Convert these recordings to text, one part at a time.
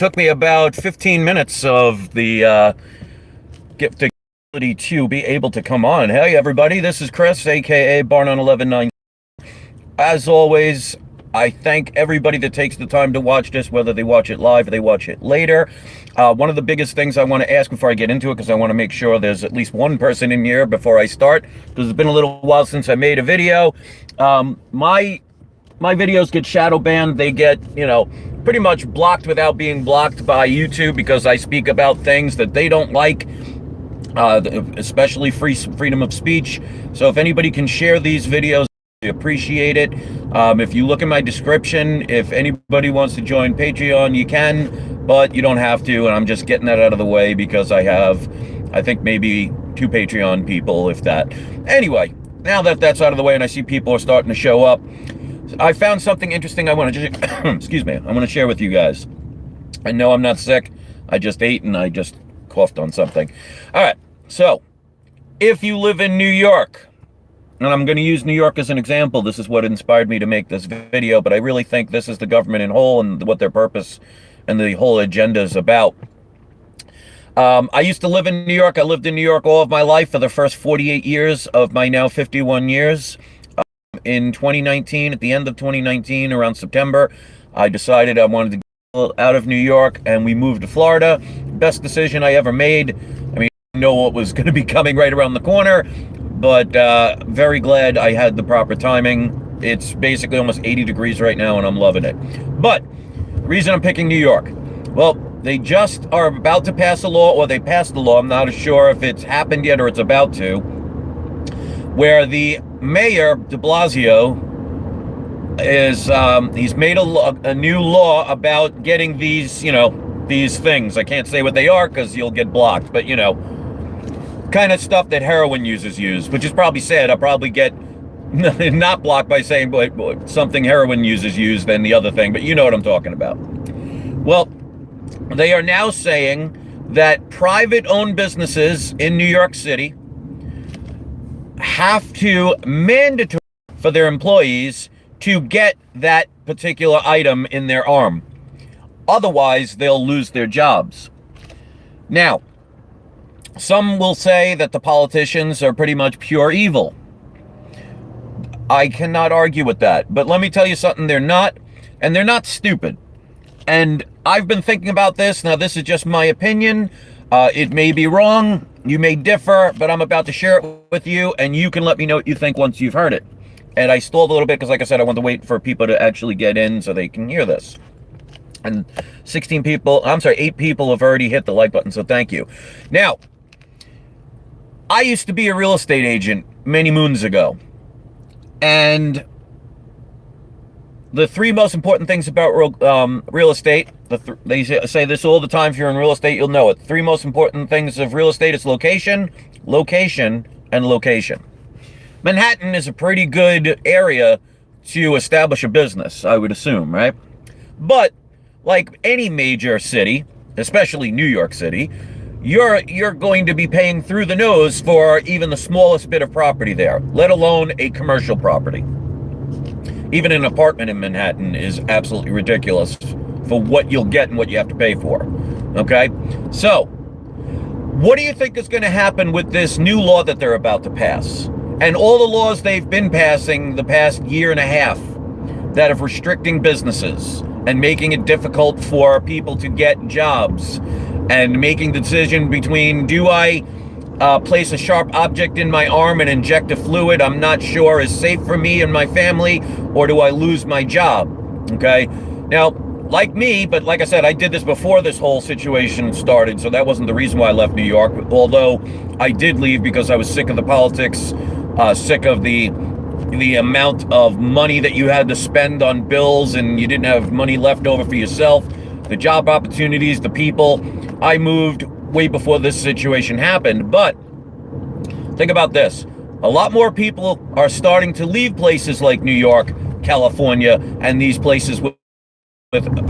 took me about 15 minutes of the ability to be able to come on. Hey, everybody, this is Chris, aka Barn on 11.9. As always, I thank everybody that takes the time to watch this, whether they watch it live or they watch it later. One of the biggest things I want to ask before I get into it, because I want to make sure there's at least one person in here before I start, because it's been a little while since I made a video. My videos get shadow banned. They get, pretty much blocked without being blocked by YouTube because I speak about things that they don't like, especially freedom of speech. So if anybody can share these videos, I appreciate it. If you look in my description, if anybody wants to join Patreon, you can, but you don't have to. And I'm just getting that out of the way because I have, I think, maybe 2 Patreon people, if that. Anyway, now that that's out of the way and I see people are starting to show up, I found something interesting I want to just, excuse me, I want to share with you guys. I know I'm not sick. I just ate and I just coughed on something. All right. So if you live in New York, and I'm going to use New York as an example, this is what inspired me to make this video, but I really think this is the government in whole and what their purpose and the whole agenda is about. I used to live in New York. I lived in New York all of my life for the first 48 years of my now 51 years. In 2019, at the end of 2019, around September, I decided I wanted to get out of New York, and we moved to Florida. Best decision I ever made. I mean, I didn't know what was going to be coming right around the corner, but very glad I had the proper timing. It's basically almost 80 degrees right now, and I'm loving it. But the reason I'm picking New York, well, they just are about to pass a law, or they passed the law. I'm not sure if it's happened yet or it's about to, where the Mayor de Blasio is he's made a new law about getting these, these things. I can't say what they are because you'll get blocked, but kind of stuff that heroin users use, which is probably sad. I'll probably get not blocked by saying something heroin users use than the other thing, but you know what I'm talking about. Well, they are now saying that private-owned businesses in New York City have to mandatory for their employees to get that particular item in their arm. Otherwise, they'll lose their jobs. Now, some will say that the politicians are pretty much pure evil. I cannot argue with that. But let me tell you something, they're not, and they're not stupid. And I've been thinking about this. Now, this is just my opinion. It may be wrong. You may differ, but I'm about to share it with you, and you can let me know what you think once you've heard it. And I stalled a little bit because, like I said, I want to wait for people to actually get in so they can hear this. And 8 people have already hit the like button, so thank you. Now, I used to be a real estate agent many moons ago. And the 3 most important things about real estate, they say this all the time. If you're in real estate, you'll know it. 3 most important things of real estate is location, location, and location. Manhattan is a pretty good area to establish a business, I would assume, right? But like any major city, especially New York City, you're going to be paying through the nose for even the smallest bit of property there, let alone a commercial property. Even an apartment in Manhattan is absolutely ridiculous for what you'll get and what you have to pay for. Okay? So, what do you think is going to happen with this new law that they're about to pass? And all the laws they've been passing the past year and a half that are restricting businesses and making it difficult for people to get jobs and making the decision between, do I place a sharp object in my arm and inject a fluid I'm not sure is safe for me and my family, or do I lose my job? Okay? Now, like me, but like I said, I did this before this whole situation started, so that wasn't the reason why I left New York, although I did leave because I was sick of the politics, sick of the amount of money that you had to spend on bills, and you didn't have money left over for yourself, the job opportunities, the people. I moved way before this situation happened, but think about this. A lot more people are starting to leave places like New York, California, and these places with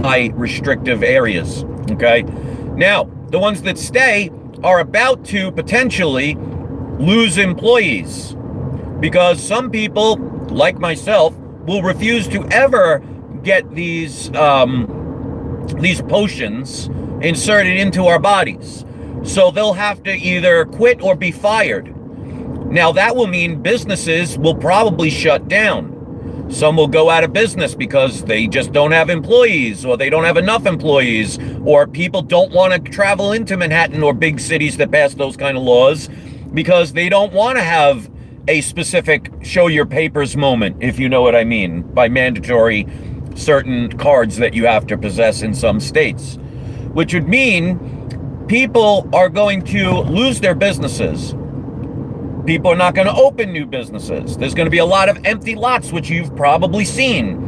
high restrictive areas, okay? Now, the ones that stay are about to potentially lose employees because some people, like myself, will refuse to ever get these these potions inserted into our bodies. So they'll have to either quit or be fired. Now that will mean businesses will probably shut down. Some will go out of business because they just don't have employees, or they don't have enough employees, or people don't want to travel into Manhattan or big cities that pass those kind of laws because they don't want to have a specific show your papers moment, if you know what I mean, by mandatory certain cards that you have to possess in some states, which would mean people are going to lose their businesses. People are not going to open new businesses. There's going to be a lot of empty lots, which you've probably seen.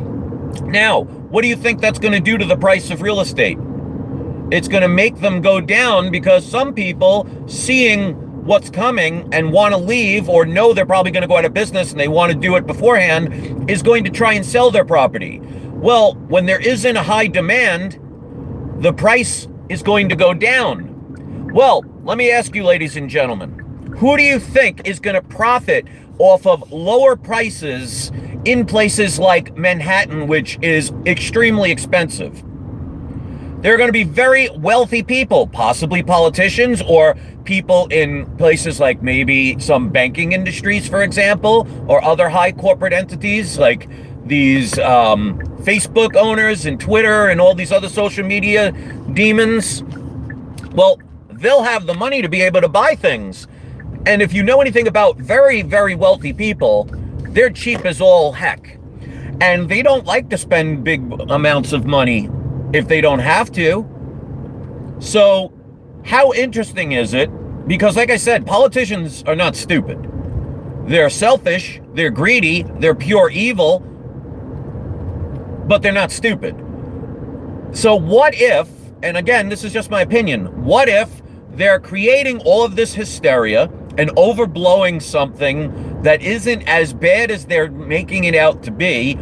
Now, what do you think that's going to do to the price of real estate? It's going to make them go down because some people, seeing what's coming and want to leave, or know they're probably going to go out of business and they want to do it beforehand, is going to try and sell their property. Well, when there isn't a high demand, the price is going to go down. Well, let me ask you, ladies and gentlemen, who do you think is going to profit off of lower prices in places like Manhattan, which is extremely expensive? There are going to be very wealthy people, possibly politicians, or people in places like maybe some banking industries, for example, or other high corporate entities like these Facebook owners and Twitter and all these other social media demons. Well, they'll have the money to be able to buy things. And if you know anything about very, very wealthy people, they're cheap as all heck. And they don't like to spend big amounts of money if they don't have to. So how interesting is it? Because like I said, politicians are not stupid. They're selfish, they're greedy, they're pure evil, but they're not stupid. So what if, and again, this is just my opinion, what if they're creating all of this hysteria and overblowing something that isn't as bad as they're making it out to be,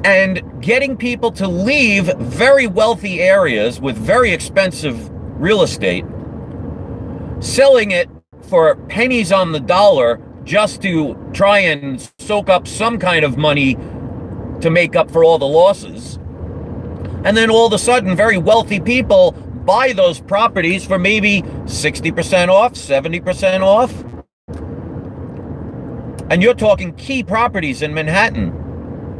and getting people to leave very wealthy areas with very expensive real estate, selling it for pennies on the dollar just to try and soak up some kind of money to make up for all the losses. And then all of a sudden, very wealthy people buy those properties for maybe 60% off, 70% off. And you're talking key properties in Manhattan,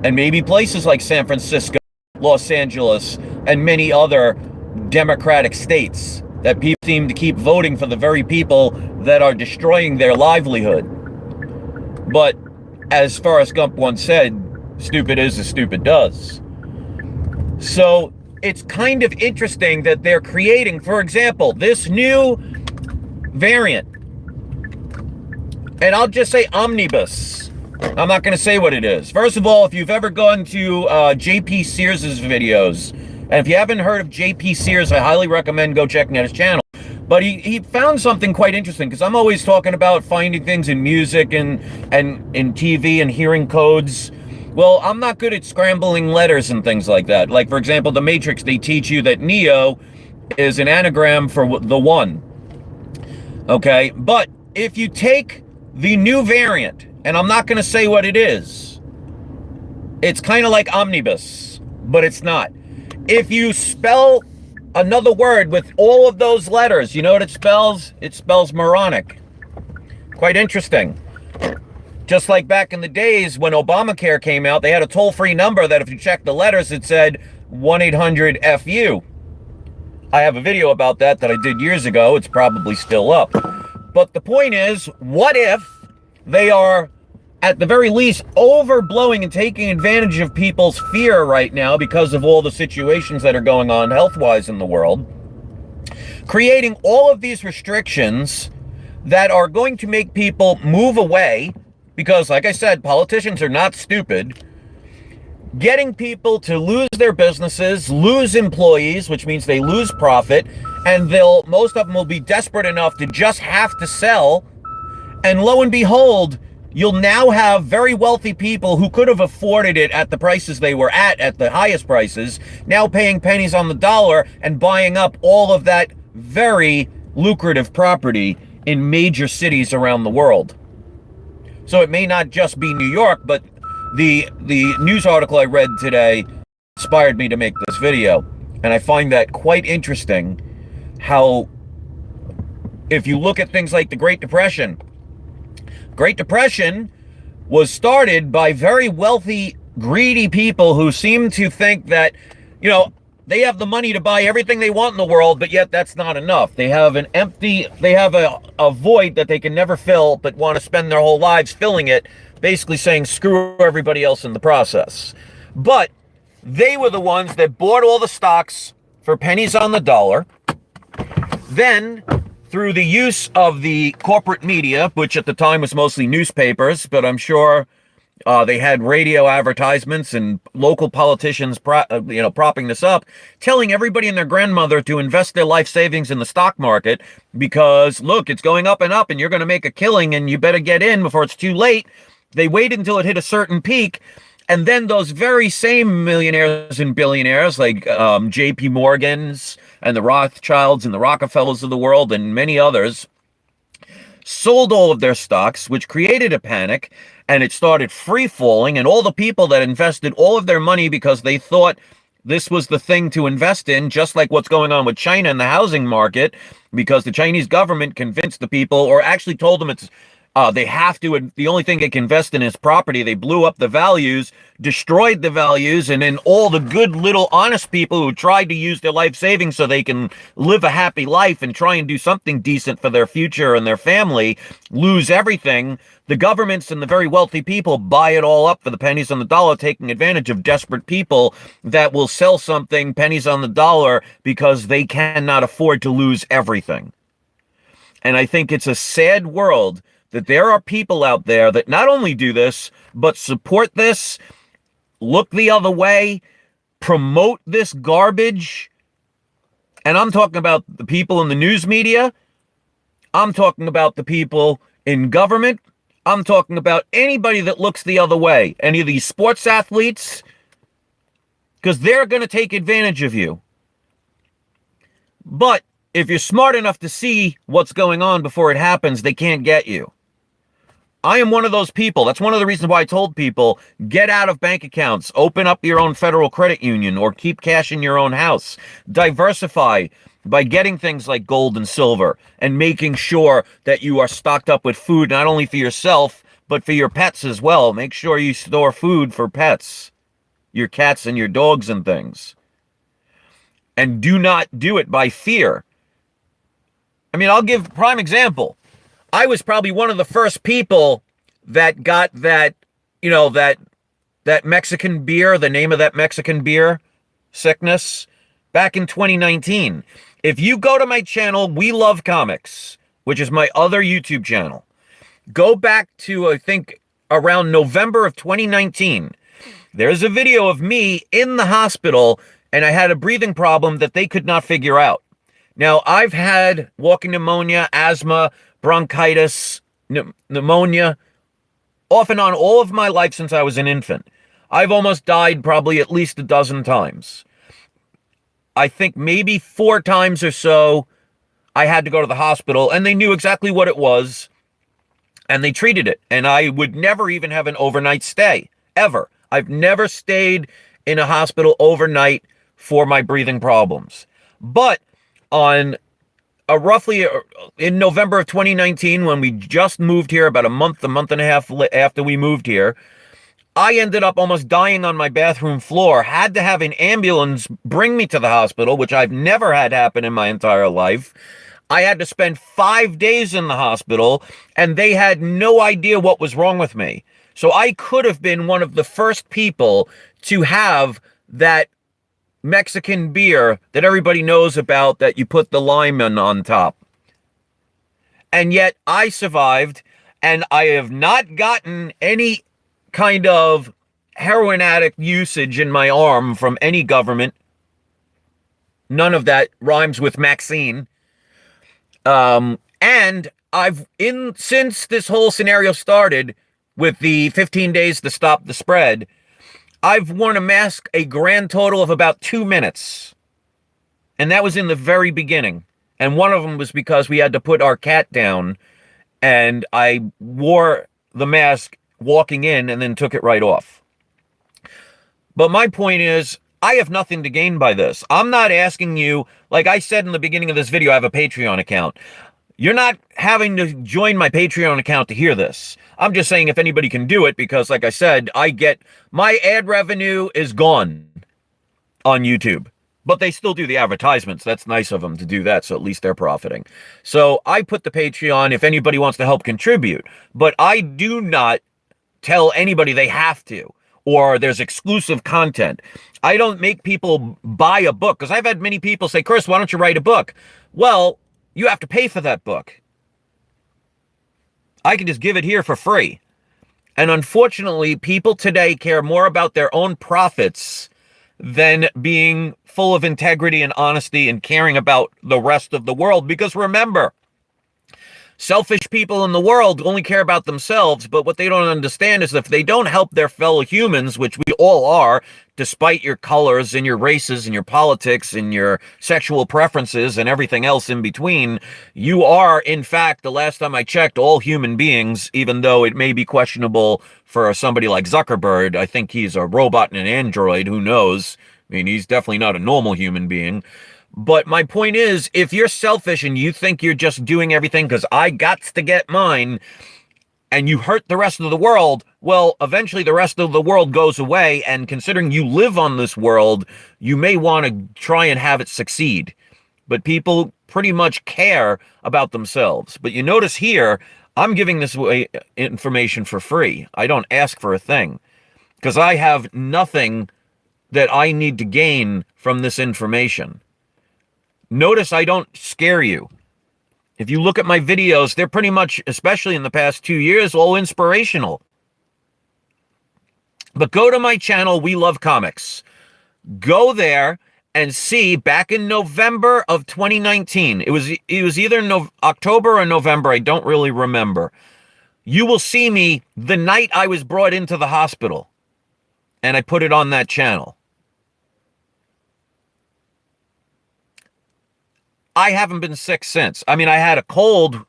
and maybe places like San Francisco, Los Angeles, and many other democratic states that people seem to keep voting for the very people that are destroying their livelihood. But as Forrest Gump once said, stupid is as stupid does. So it's kind of interesting that they're creating, for example, this new variant. And I'll just say omnibus. I'm not going to say what it is. First of all, if you've ever gone to JP Sears' videos, and if you haven't heard of JP Sears, I highly recommend go checking out his channel. But he found something quite interesting, because I'm always talking about finding things in music and in TV and hearing codes. Well, I'm not good at scrambling letters and things like that. Like, for example, The Matrix, they teach you that Neo is an anagram for the one. Okay? But if you take the new variant, and I'm not going to say what it is, it's kind of like omnibus, but it's not. If you spell another word with all of those letters, you know what it spells? It spells moronic. Quite interesting. Just like back in the days when Obamacare came out, they had a toll-free number that if you checked the letters, it said 1-800-FU. I have a video about that I did years ago. It's probably still up. But the point is, what if they are, at the very least, overblowing and taking advantage of people's fear right now because of all the situations that are going on health-wise in the world, creating all of these restrictions that are going to make people move away, because, like I said, politicians are not stupid, getting people to lose their businesses, lose employees, which means they lose profit, and most of them will be desperate enough to just have to sell. And lo and behold, you'll now have very wealthy people who could have afforded it at the prices they were at the highest prices, now paying pennies on the dollar and buying up all of that very lucrative property in major cities around the world. So it may not just be New York, but the news article I read today inspired me to make this video. And I find that quite interesting how, if you look at things like the Great Depression was started by very wealthy, greedy people who seem to think that, they have the money to buy everything they want in the world, but yet that's not enough. They have a void that they can never fill, but want to spend their whole lives filling it, basically saying screw everybody else in the process. But they were the ones that bought all the stocks for pennies on the dollar. Then, through the use of the corporate media, which at the time was mostly newspapers, but I'm sure they had radio advertisements and local politicians, propping this up, telling everybody and their grandmother to invest their life savings in the stock market because, look, it's going up and up and you're going to make a killing and you better get in before it's too late. They waited until it hit a certain peak. And then those very same millionaires and billionaires like J.P. Morgans and the Rothschilds and the Rockefellers of the world and many others sold all of their stocks, which created a panic, and it started free falling. And all the people that invested all of their money because they thought this was the thing to invest in, just like what's going on with China in the housing market, because the Chinese government convinced the people, or actually told them it's they have to, the only thing they can invest in is property. They blew up the values, destroyed the values, and then all the good little honest people who tried to use their life savings so they can live a happy life and try and do something decent for their future and their family lose everything. The governments and the very wealthy people buy it all up for the pennies on the dollar, taking advantage of desperate people that will sell something pennies on the dollar because they cannot afford to lose everything. And I think it's a sad world that there are people out there that not only do this, but support this, look the other way, promote this garbage. And I'm talking about the people in the news media. I'm talking about the people in government. I'm talking about anybody that looks the other way. Any of these sports athletes, because they're going to take advantage of you. But if you're smart enough to see what's going on before it happens, they can't get you. I am one of those people. That's one of the reasons why I told people, get out of bank accounts, open up your own federal credit union, or keep cash in your own house. Diversify by getting things like gold and silver and making sure that you are stocked up with food, not only for yourself, but for your pets as well. Make sure you store food for pets, your cats and your dogs and things. And do not do it by fear. I mean, I'll give a prime example. I was probably one of the first people that got that, that Mexican beer, the name of that Mexican beer sickness, back in 2019. If you go to my channel, We Love Comics, which is my other YouTube channel, go back to, I think, around November of 2019. There's a video of me in the hospital, and I had a breathing problem that they could not figure out. Now, I've had walking pneumonia, asthma, bronchitis, pneumonia, off and on all of my life since I was an infant. I've almost died probably at least a dozen times. I think maybe 4 times or so I had to go to the hospital, and they knew exactly what it was, and they treated it. And I would never even have an overnight stay, ever. I've never stayed in a hospital overnight for my breathing problems. But on roughly in November of 2019, when we just moved here, about a month and a half after we moved here, I ended up almost dying on my bathroom floor, had to have an ambulance bring me to the hospital, which I've never had happen in my entire life. I had to spend 5 days in the hospital, and they had no idea what was wrong with me. So I could have been one of the first people to have that Mexican beer that everybody knows about, that you put the lime on top. And yet I survived, and I have not gotten any kind of heroin addict usage in my arm from any government. None of that rhymes with Maxine. And since this whole scenario started with the 15 days to stop the spread, I've worn a mask a grand total of about 2 minutes. And that was in the very beginning. And one of them was because we had to put our cat down, and I wore the mask walking in and then took it right off. But my point is, I have nothing to gain by this. I'm not asking you, like I said in the beginning of this video, I have a Patreon account. You're not having to join my Patreon account to hear this. I'm just saying if anybody can do it, because like I said, my ad revenue is gone on YouTube. But they still do the advertisements. That's nice of them to do that, so at least they're profiting. So I put the Patreon if anybody wants to help contribute. But I do not tell anybody they have to, or there's exclusive content. I don't make people buy a book, because I've had many people say, Chris, why don't you write a book? Well, you have to pay for that book. I can just give it here for free. And unfortunately, people today care more about their own profits than being full of integrity and honesty and caring about the rest of the world. Because remember, selfish people in the world only care about themselves, but what they don't understand is if they don't help their fellow humans, which we all are, despite your colors and your races and your politics and your sexual preferences and everything else in between, you are, in fact, the last time I checked, all human beings, even though it may be questionable for somebody like Zuckerberg. I think he's a robot and an android, who knows? I mean, he's definitely not a normal human being. But my point is, if you're selfish and you think you're just doing everything because I got to get mine, and you hurt the rest of the world, well, eventually the rest of the world goes away, and considering you live on this world, you may want to try and have it succeed. But people pretty much care about themselves. But you notice here, I'm giving this away information for free. I don't ask for a thing, because I have nothing that I need to gain from this information. Notice I don't scare you. If you look at my videos, they're pretty much, especially in the past 2 years, all inspirational. But go to my channel, We Love Comics. Go there and see, back in November of 2019, it was either October or November, I don't really remember. You will see me the night I was brought into the hospital, and I put it on that channel. I haven't been sick since. I mean, I had a cold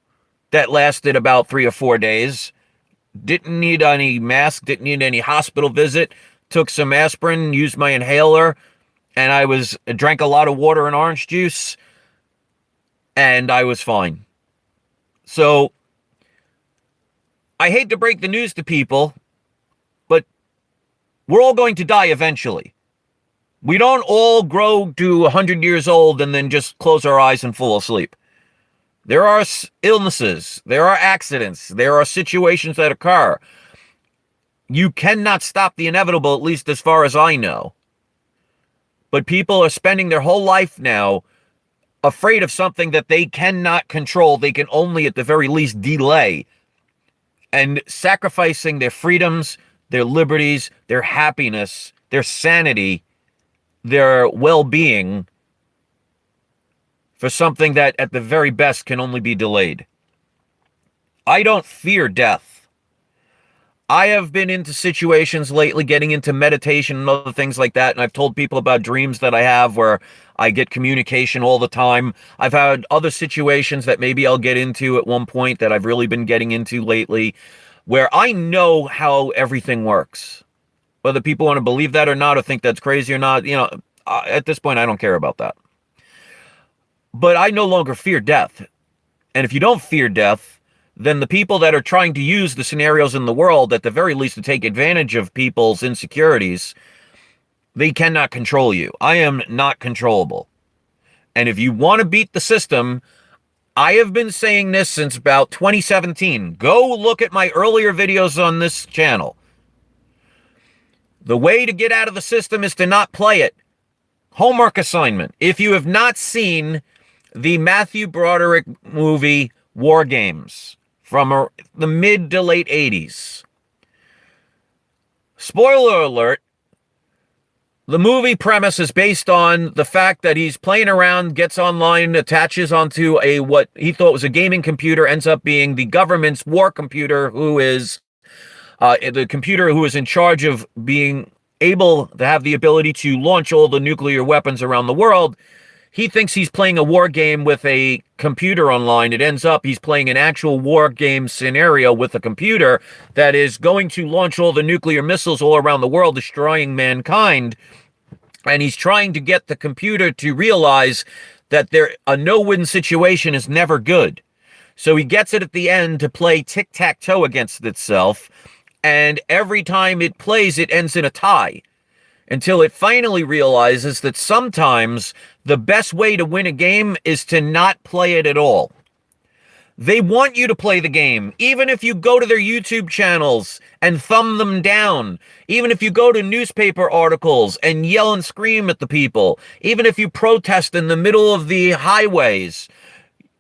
that lasted about 3 or 4 days. Didn't need any mask, didn't need any hospital visit. Took some aspirin, used my inhaler, and I drank a lot of water and orange juice, and I was fine. So, I hate to break the news to people, but we're all going to die eventually. We don't all grow to 100 years old and then just close our eyes and fall asleep. There are illnesses, there are accidents, there are situations that occur. You cannot stop the inevitable, at least as far as I know. But people are spending their whole life now afraid of something that they cannot control. They can only, at the very least, delay. And sacrificing their freedoms, their liberties, their happiness, their sanity, their well-being for something that at the very best can only be delayed. I don't fear death. I have been into situations lately, getting into meditation and other things like that, and I've told people about dreams that I have where I get communication all the time. I've had other situations that maybe I'll get into at one point that I've really been getting into lately, where I know how everything works. Whether people want to believe that or not, or think that's crazy or not, at this point, I don't care about that. But I no longer fear death. And if you don't fear death, then the people that are trying to use the scenarios in the world, at the very least, to take advantage of people's insecurities, they cannot control you. I am not controllable. And if you want to beat the system, I have been saying this since about 2017. Go look at my earlier videos on this channel. The way to get out of the system is to not play it. Homework assignment. If you have not seen the Matthew Broderick movie War Games from the mid to late 80s, spoiler alert, the movie premise is based on the fact that he's playing around, gets online, attaches onto what he thought was a gaming computer, ends up being the government's war computer, who is the computer who is in charge of being able to have the ability to launch all the nuclear weapons around the world. He thinks he's playing a war game with a computer online. It ends up he's playing an actual war game scenario with a computer that is going to launch all the nuclear missiles all around the world, destroying mankind. And he's trying to get the computer to realize that a no-win situation is never good. So he gets it at the end to play tic-tac-toe against itself, and every time it plays, it ends in a tie, until it finally realizes that sometimes the best way to win a game is to not play it at all. They want you to play the game, even if you go to their YouTube channels and thumb them down, even if you go to newspaper articles and yell and scream at the people, even if you protest in the middle of the highways,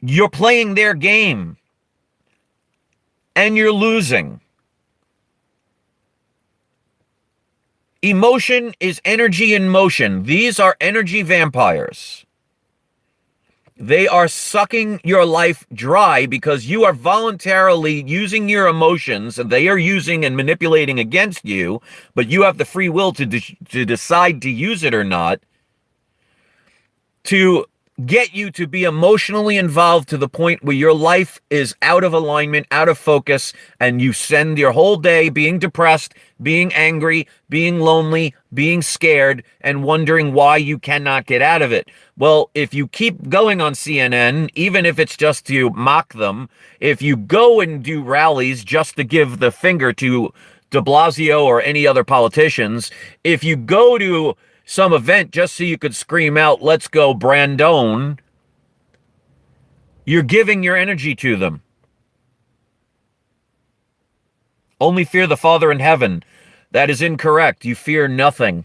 you're playing their game and you're losing. Emotion is energy in motion. These are energy vampires. They are sucking your life dry because you are voluntarily using your emotions, and they are using and manipulating against you, but you have the free will to decide to use it or not, to get you to be emotionally involved to the point where your life is out of alignment, out of focus, and you spend your whole day being depressed, being angry, being lonely, being scared, and wondering why you cannot get out of it. Well, if you keep going on CNN, even if it's just to mock them, if you go and do rallies just to give the finger to de Blasio or any other politicians, if you go to some event just so you could scream out, "Let's go Brandon," you're giving your energy to them. Only fear the Father in heaven. That is incorrect. You fear nothing.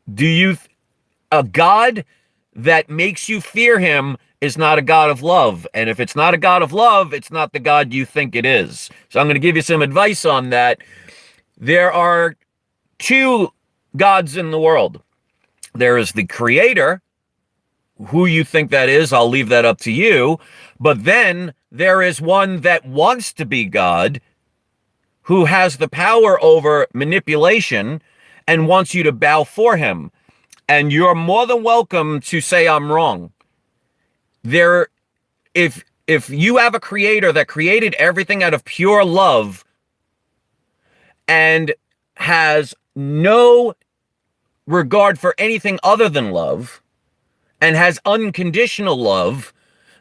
A God that makes you fear him is not a God of love. And if it's not a God of love, it's not the God you think it is. So I'm going to give you some advice on that. There are two gods in the world. There is the creator. Who you think that is, I'll leave that up to you. But then there is one that wants to be God, who has the power over manipulation and wants you to bow for him. And you're more than welcome to say I'm wrong. If you have a creator that created everything out of pure love and has no regard for anything other than love and has unconditional love,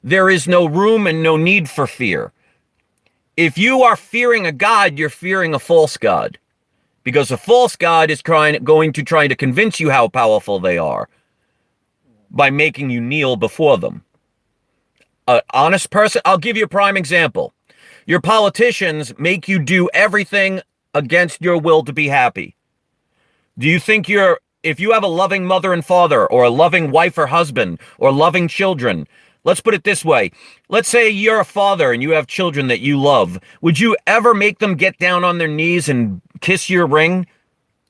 there is no room and no need for fear. If you are fearing a God, you're fearing a false God, because a false God is going to try to convince you how powerful they are by making you kneel before them. An honest person, I'll give you a prime example. Your politicians make you do everything against your will to be happy. Do you think if you have a loving mother and father, or a loving wife or husband, or loving children, let's put it this way. Let's say you're a father and you have children that you love. Would you ever make them get down on their knees and kiss your ring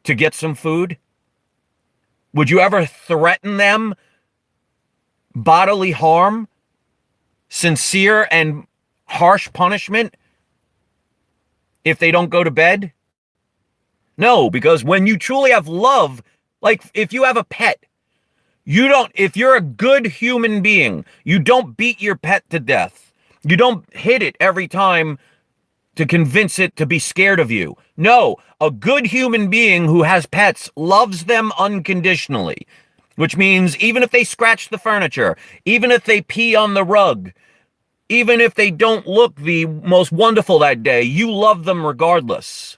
to get some food? Would you ever threaten them bodily harm, sincere and harsh punishment if they don't go to bed? No, because when you truly have love, like if you have a pet, if you're a good human being, you don't beat your pet to death. You don't hit it every time to convince it to be scared of you. No, a good human being who has pets loves them unconditionally, which means even if they scratch the furniture, even if they pee on the rug, even if they don't look the most wonderful that day, you love them regardless.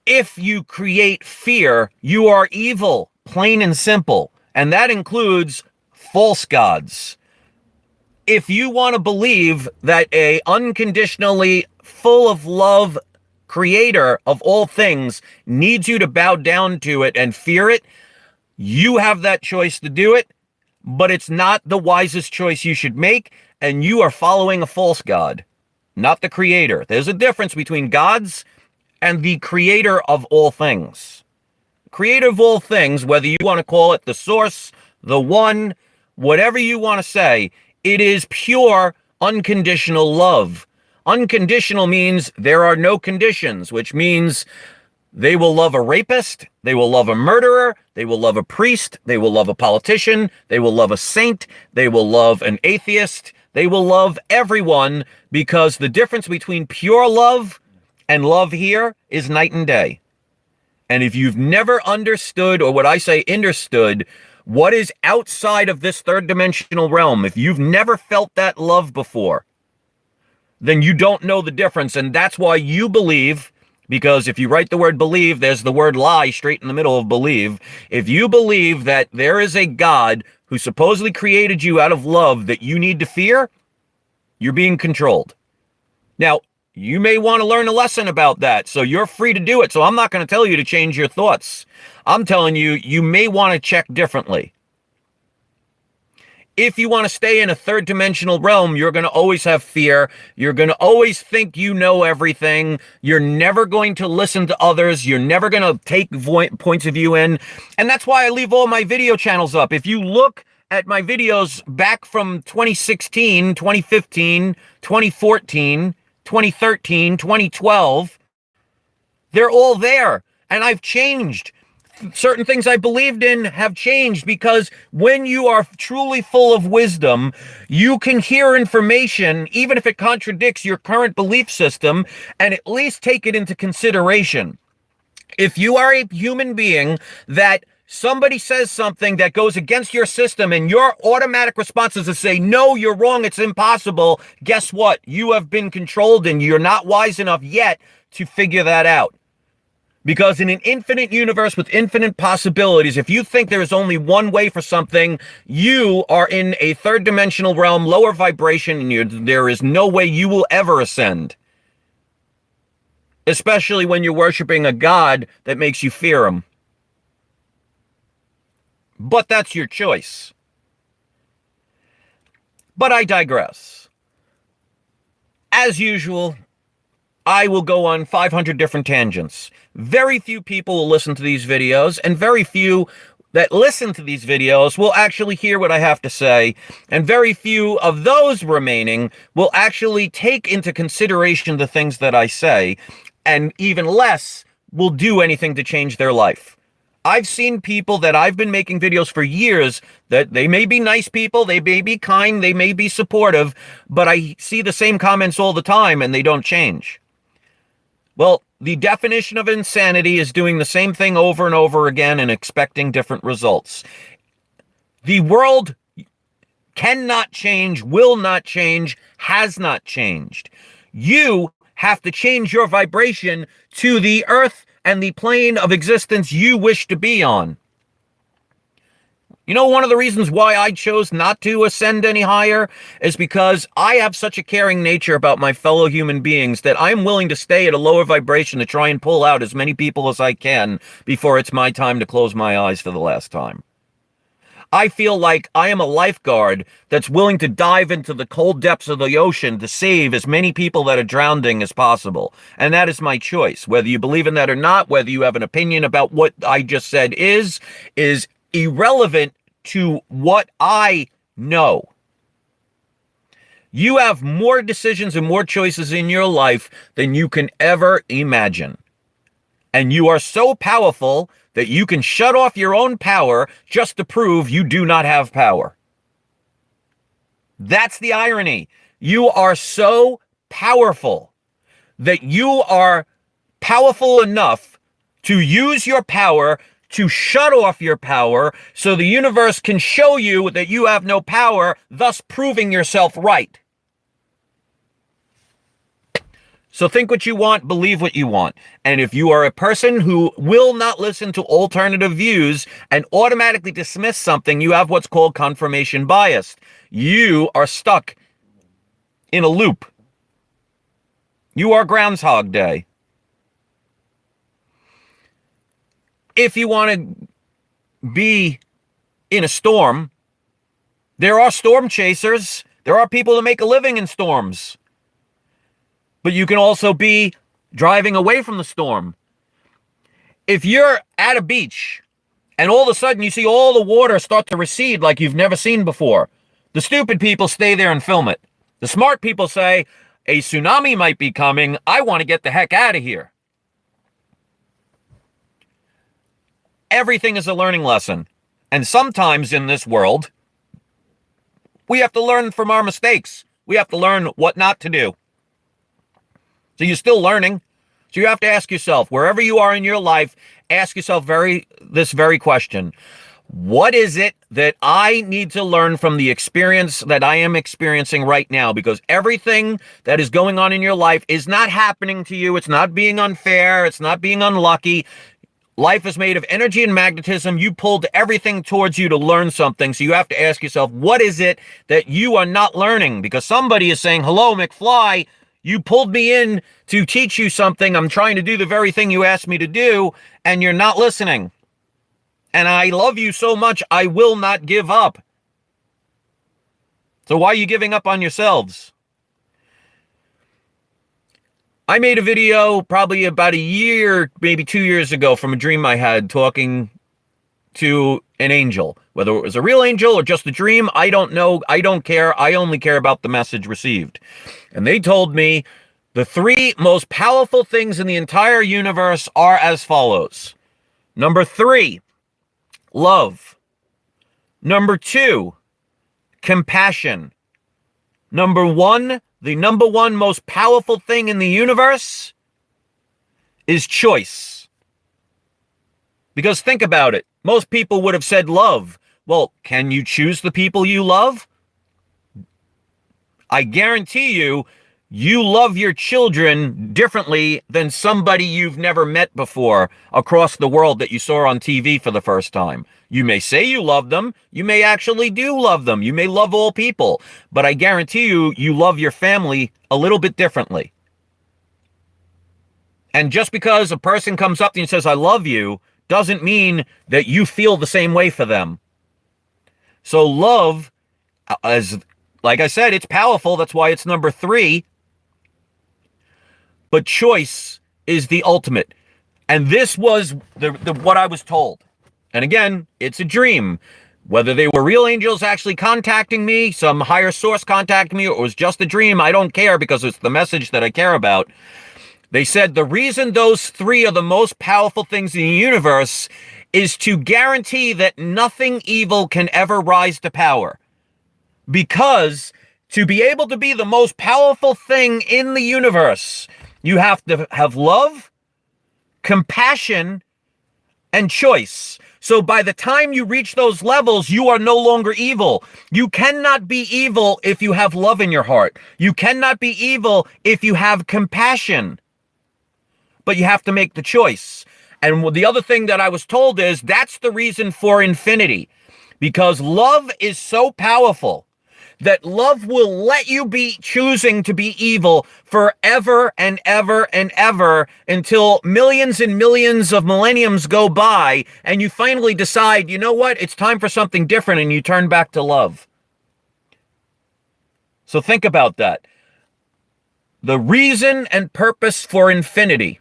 If you create fear, you are evil, plain and simple. And that includes false gods. If you want to believe that a unconditionally full of love creator of all things needs you to bow down to it and fear it, you have that choice to do it, but it's not the wisest choice you should make, and you are following a false god, not the creator. There's a difference between gods and the creator of all things. Creator of all things, whether you want to call it the source, the one, whatever you want to say, it is pure, unconditional love. Unconditional means there are no conditions, which means they will love a rapist, they will love a murderer, they will love a priest, they will love a politician, they will love a saint, they will love an atheist, they will love everyone, because the difference between pure love and love here is night and day. And if you've never understood, or what I say understood, what is outside of this third dimensional realm, if you've never felt that love before, then you don't know the difference. And that's why you believe, because if you write the word believe, there's the word lie straight in the middle of believe. If you believe that there is a God who supposedly created you out of love that you need to fear, you're being controlled. Now, you may want to learn a lesson about that, so you're free to do it. So I'm not going to tell you to change your thoughts. I'm telling you, you may want to check differently. If you want to stay in a third dimensional realm, you're going to always have fear. You're going to always think you know everything. You're never going to listen to others. You're never going to take points of view in. And that's why I leave all my video channels up. If you look at my videos back from 2016, 2015, 2014, 2013, 2012, they're all there. And I've changed. Certain things I believed in have changed, because when you are truly full of wisdom, you can hear information, even if it contradicts your current belief system, and at least take it into consideration. If you are a human being that somebody says something that goes against your system and your automatic response is to say, no, you're wrong, it's impossible, guess what? You have been controlled and you're not wise enough yet to figure that out. Because in an infinite universe with infinite possibilities, if you think there is only one way for something, you are in a third dimensional realm, lower vibration, and there is no way you will ever ascend. Especially when you're worshiping a God that makes you fear him. But that's your choice. But I digress. As usual, I will go on 500 different tangents. Very few people will listen to these videos, and very few that listen to these videos will actually hear what I have to say, and very few of those remaining will actually take into consideration the things that I say, and even less will do anything to change their life. I've seen people that I've been making videos for years that they may be nice people, they may be kind, they may be supportive, but I see the same comments all the time and they don't change. Well, the definition of insanity is doing the same thing over and over again and expecting different results. The world cannot change, will not change, has not changed. You have to change your vibration to the earth and the plane of existence you wish to be on. You know, one of the reasons why I chose not to ascend any higher is because I have such a caring nature about my fellow human beings that I'm willing to stay at a lower vibration to try and pull out as many people as I can before it's my time to close my eyes for the last time. I feel like I am a lifeguard that's willing to dive into the cold depths of the ocean to save as many people that are drowning as possible. And that is my choice. Whether you believe in that or not, whether you have an opinion about what I just said is irrelevant to what I know. You have more decisions and more choices in your life than you can ever imagine. And you are so powerful that you can shut off your own power just to prove you do not have power. That's the irony. You are so powerful that you are powerful enough to use your power to shut off your power so the universe can show you that you have no power, thus proving yourself right. So think what you want, believe what you want. And if you are a person who will not listen to alternative views and automatically dismiss something, you have what's called confirmation bias. You are stuck in a loop. You are Groundhog Day. If you want to be in a storm, there are storm chasers. There are people that make a living in storms. But you can also be driving away from the storm. If you're at a beach and all of a sudden you see all the water start to recede like you've never seen before, the stupid people stay there and film it. The smart people say, a tsunami might be coming. I want to get the heck out of here. Everything is a learning lesson. And sometimes in this world, we have to learn from our mistakes. We have to learn what not to do. So you're still learning. So you have to ask yourself, wherever you are in your life, ask yourself this very question. What is it that I need to learn from the experience that I am experiencing right now? Because everything that is going on in your life is not happening to you. It's not being unfair. It's not being unlucky. Life is made of energy and magnetism. You pulled everything towards you to learn something. So you have to ask yourself, what is it that you are not learning? Because somebody is saying, hello, McFly, you pulled me in to teach you something. I'm trying to do the very thing you asked me to do, and you're not listening. And I love you so much, I will not give up. So why are you giving up on yourselves? I made a video probably about a year, maybe 2 years ago, from a dream I had talking to an angel. Whether it was a real angel or just a dream, I don't know. I don't care. I only care about the message received. And they told me the 3 most powerful things in the entire universe are as follows. Number 3, love. Number 2, compassion. Number 1, the number 1 most powerful thing in the universe is choice. Because think about it. Most people would have said love. Well, can you choose the people you love? I guarantee you, you love your children differently than somebody you've never met before across the world that you saw on TV for the first time. You may say you love them. You may actually do love them. You may love all people. But I guarantee you, you love your family a little bit differently. And just because a person comes up to you and says, I love you, doesn't mean that you feel the same way for them. So love, like I said, it's powerful. That's why it's number 3. But choice is the ultimate. And this was what I was told. And again, it's a dream. Whether they were real angels actually contacting me, some higher source contacting me, or it was just a dream, I don't care, because it's the message that I care about. They said the reason those 3 are the most powerful things in the universe is to guarantee that nothing evil can ever rise to power. Because to be able to be the most powerful thing in the universe, you have to have love, compassion, and choice. So by the time you reach those levels, you are no longer evil. You cannot be evil if you have love in your heart. You cannot be evil if you have compassion. But you have to make the choice. And the other thing that I was told is that's the reason for infinity. Because love is so powerful that love will let you be choosing to be evil forever and ever and ever until millions and millions of millenniums go by and you finally decide, you know what, it's time for something different, and you turn back to love. So think about that. The reason and purpose for infinity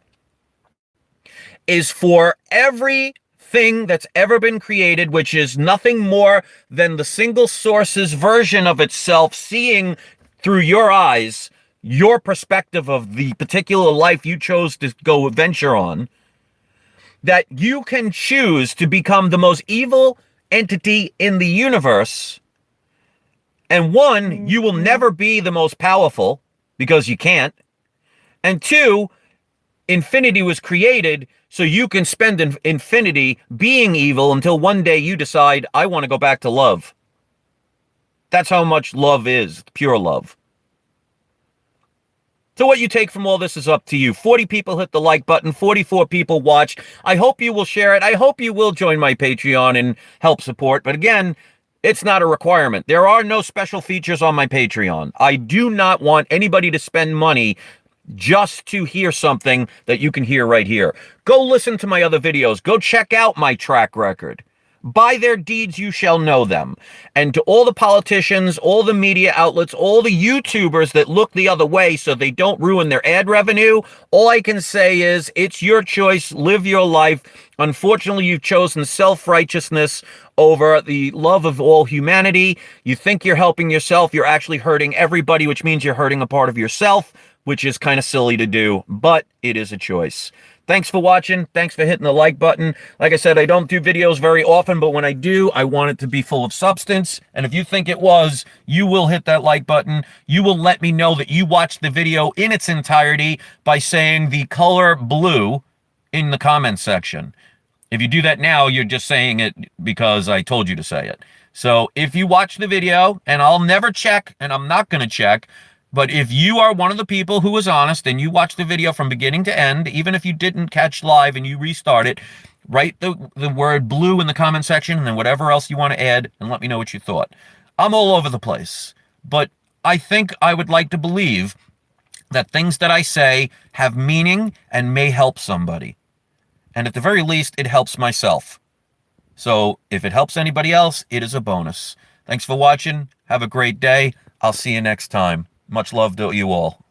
is for everything that's ever been created, which is nothing more than the single source's version of itself, seeing through your eyes, your perspective of the particular life you chose to go venture on, that you can choose to become the most evil entity in the universe. And 1, you will never be the most powerful because you can't. And 2, infinity was created so you can spend infinity being evil until one day you decide, I want to go back to love. That's how much love is, pure love. So what you take from all this is up to you. 40 people hit the like button, 44 people watched. I hope you will share it. I hope you will join my Patreon and help support. But again, it's not a requirement. There are no special features on my Patreon. I do not want anybody to spend money just to hear something that you can hear right here. Go listen to my other videos. Go check out my track record. By their deeds you shall know them. And to all the politicians, all the media outlets, all the YouTubers that look the other way so they don't ruin their ad revenue, all I can say is it's your choice. Live your life. Unfortunately, you've chosen self-righteousness over the love of all humanity. You think you're helping yourself. You're actually hurting everybody, which means you're hurting a part of yourself, which is kind of silly to do, but it is a choice. Thanks for watching. Thanks for hitting the like button. Like I said, I don't do videos very often, but when I do, I want it to be full of substance. And if you think it was, you will hit that like button. You will let me know that you watched the video in its entirety by saying the color blue in the comment section. If you do that now, you're just saying it because I told you to say it. So if you watch the video, and I'll never check, and I'm not going to check, but if you are one of the people who is honest and you watch the video from beginning to end, even if you didn't catch live and you restart it, write the word blue in the comment section and then whatever else you want to add and let me know what you thought. I'm all over the place, but I think I would like to believe that things that I say have meaning and may help somebody. And at the very least, it helps myself. So if it helps anybody else, it is a bonus. Thanks for watching. Have a great day. I'll see you next time. Much love to you all.